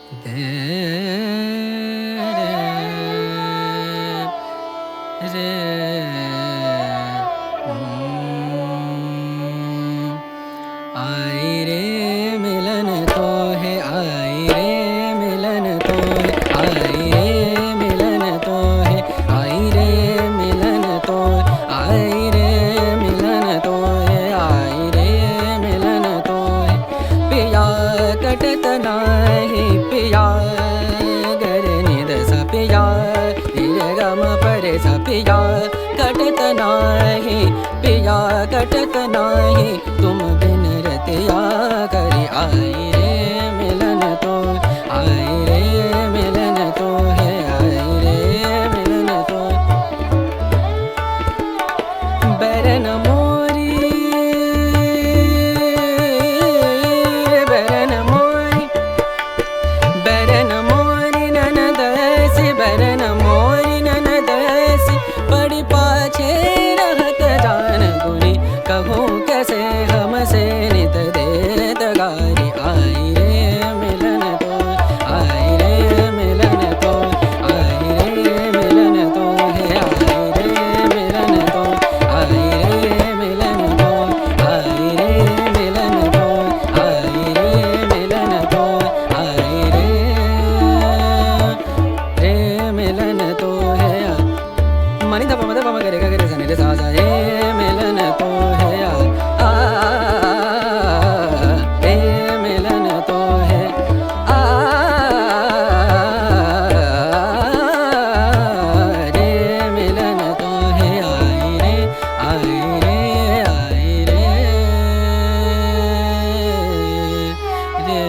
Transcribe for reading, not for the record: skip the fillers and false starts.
दे रे आई रे मिलन तो है, आई रे मिलन तो है, आई रे मिलन तो है, आई रे मिलन तो है, आई रे मिलन तो है, आई रे मिलन तो है। पिया कटत नाही पिया गर निद स पिया रे गम परे स पिया कटत नाही पिया कटत नाही तुम बिन रतिया करी आई रे मिलन तो, आई रे मिलन तो है, आई रे मिलन तो। बैरन मोरी बैरन मोरी बैरन मोरी ननदसी बैरन मोरी ननदसी बड़ी पाछे रहत जान गुनी कहूँ कैसे हमसे नित देत गारी आई रे मिलन तो, आई रे मिलन तो, आई रे मिलन तो है, आई रे मिलन तो, आई रे मिलन तो, आई रे मिलन तो, आई रे मिलन तो, आई रे मिलन तो है। मनी दा पम करे गा करे सने रे सा सा रे मिलन तो है, आ रे मिलन तो है, आ रे मिलन तो है, आई रे आई रे आई रे रे